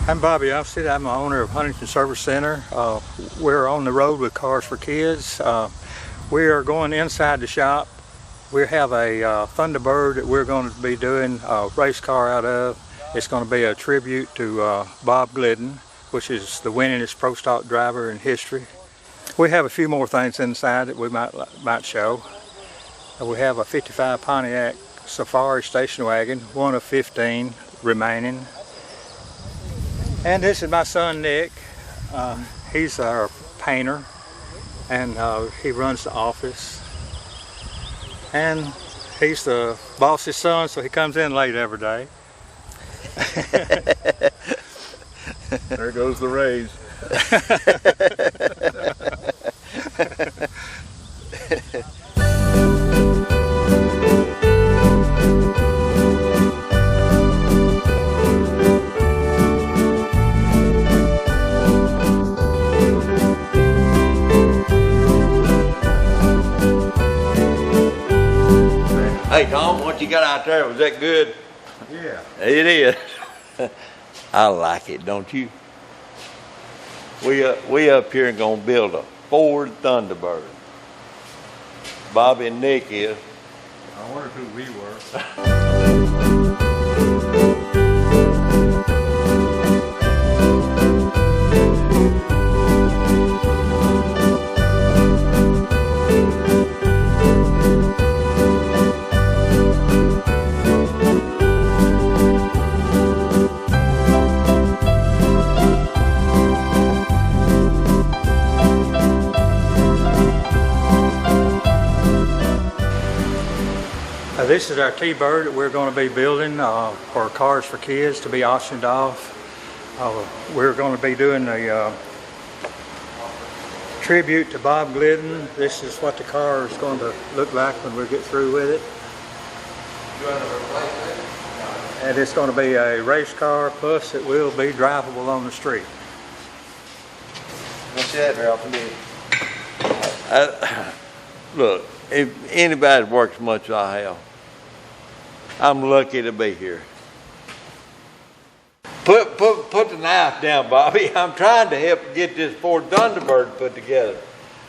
I'm Bobby Umsted. I'm the owner of Huntingdon Service Center. We're on the road with Cars for Kids. We are going inside the shop. We have a Thunderbird that we're going to be doing a race car out of. It's going to be a tribute to Bob Glidden, which is the winningest pro stock driver in history. We have a few more things inside that we might show. We have a 55 Pontiac Safari station wagon, one of 15 remaining. And this is my son Nick. He's our painter, and he runs the office. And he's the boss's son, so he comes in late every day. There goes the raise. Hey Tom, what you got out there? Was that good? Yeah. It is. I like it, don't you? We up here and gonna build a Ford Thunderbird. Bobby and Nick is. I wonder who we were. This is our T-Bird that we're going to be building for Cars for Kids to be auctioned off. We're going to be doing a tribute to Bob Glidden. This is what the car is going to look like when we get through with it. And it's going to be a race car, plus it will be drivable on the street. What's that, Ralph? Look, if anybody works as much as I have, I'm lucky to be here. Put the knife down, Bobby. I'm trying to help get this Ford Thunderbird put together.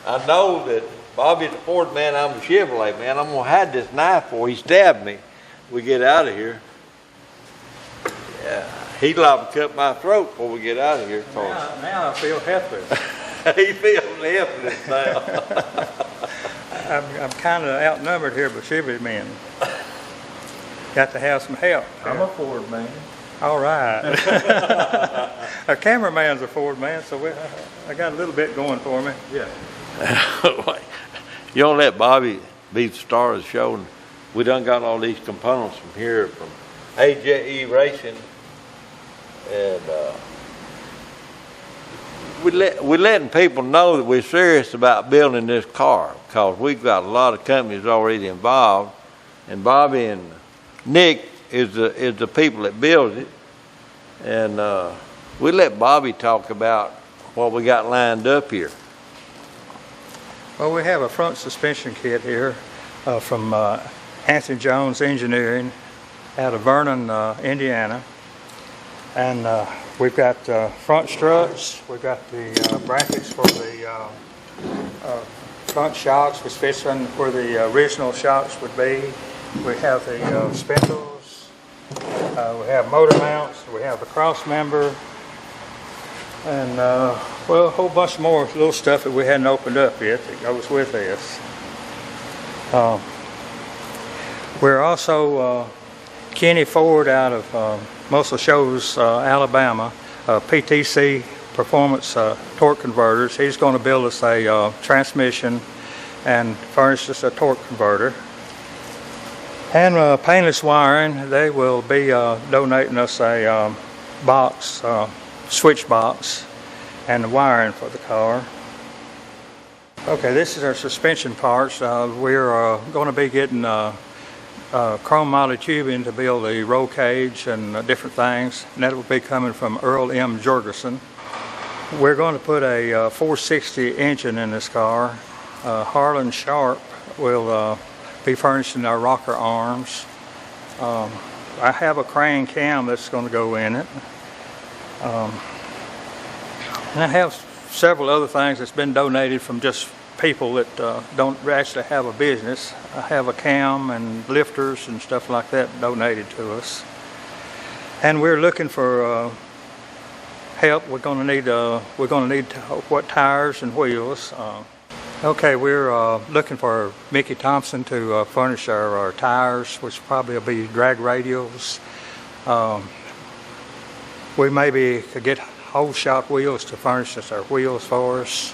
I know that Bobby's a Ford man, I'm a Chevrolet man. I'm gonna hide this knife before he stabbed me. We get out of here. Yeah, he'd like to cut my throat before we get out of here. Now I feel helpless. He feels helpless now. I'm kind of outnumbered here by Chevy men. Got to have some help. I'm a Ford man. All right. Our cameraman's a Ford man, so I got a little bit going for me. Yeah. You don't let Bobby be the star of the show. And we done got all these components from here, from AJE Racing, and we're letting people know that we're serious about building this car, because we've got a lot of companies already involved, and Bobby and Nick is the people that build it, and we let Bobby talk about what we got lined up here. Well, we have a front suspension kit here from Anthony Jones Engineering out of Vernon, Indiana, and we've got front struts. We've got the brackets for the front shocks, which fits in where the original shocks would be. We have the spindles, we have motor mounts, we have the cross member, and well, a whole bunch more little stuff that we hadn't opened up yet that goes with this. We're also Kenny Ford out of Muscle Shoals, Alabama, PTC Performance Torque Converters. He's going to build us a transmission and furnish us a torque converter. And Painless Wiring, they will be donating us a box, switch box, and the wiring for the car. Okay, this is our suspension parts. We're going to be getting chrome molded tubing to build the roll cage and different things, and that will be coming from Earl M. Jorgensen. We're going to put a 460 engine in this car. Harlan Sharp will be furnishing our rocker arms. I have a crane cam that's going to go in it. And I have several other things that's been donated from just people that don't actually have a business. I have a cam and lifters and stuff like that donated to us. And we're looking for help. We're going to need what tires and wheels. Okay, we're looking for Mickey Thompson to furnish our tires, which probably will be drag radials. We maybe could get whole shot wheels to furnish us our wheels for us.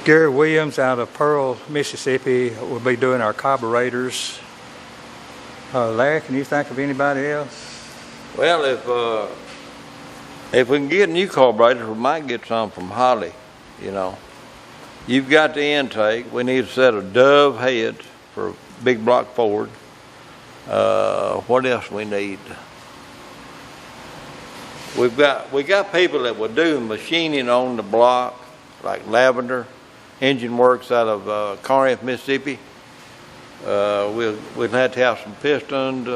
Gary Williams out of Pearl, Mississippi will be doing our carburetors. Larry, can you think of anybody else? Well, if we can get new carburetors, we might get some from Holly, you know. You've got the intake. We need a set of Dove heads for big block Ford. What else we need? We got people that will do machining on the block, like Lavender Engine Works out of Corinth, Mississippi. We'll have to have some pistons,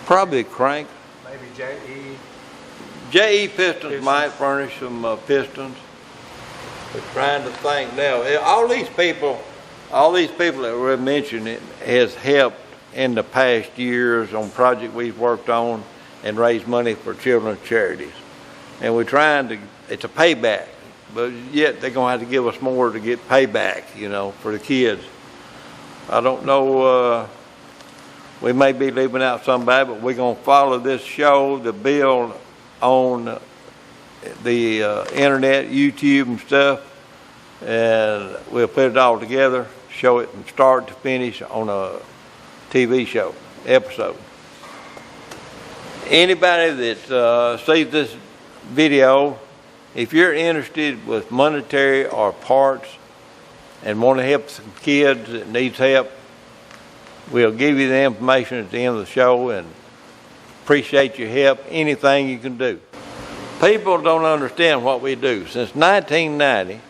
probably a crank. Maybe J.E. J.E. pistons might furnish some pistons. We're trying to think now. All these people that were mentioned has helped in the past years on projects we've worked on and raised money for children's charities. And we're trying to, it's a payback, but yet they're going to have to give us more to get payback, you know, for the kids. I don't know, we may be leaving out somebody, but we're going to follow this show, the bill on the internet, YouTube and stuff, and we'll put it all together, show it from start to finish on a TV show, episode. Anybody that sees this video, if you're interested with monetary or parts and want to help some kids that needs help, we'll give you the information at the end of the show and appreciate your help, anything you can do. People don't understand what we do. Since 1990,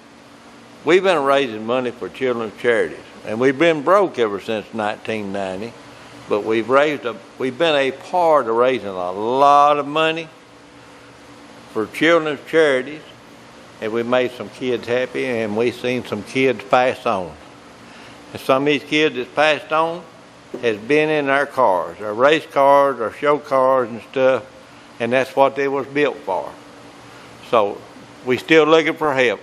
we've been raising money for children's charities, and we've been broke ever since 1990. But we've been a part of raising a lot of money for children's charities, and we made some kids happy, and we've seen some kids pass on. And some of these kids that's passed on has been in our cars, our race cars, our show cars and stuff, and that's what they was built for. So we still looking for help.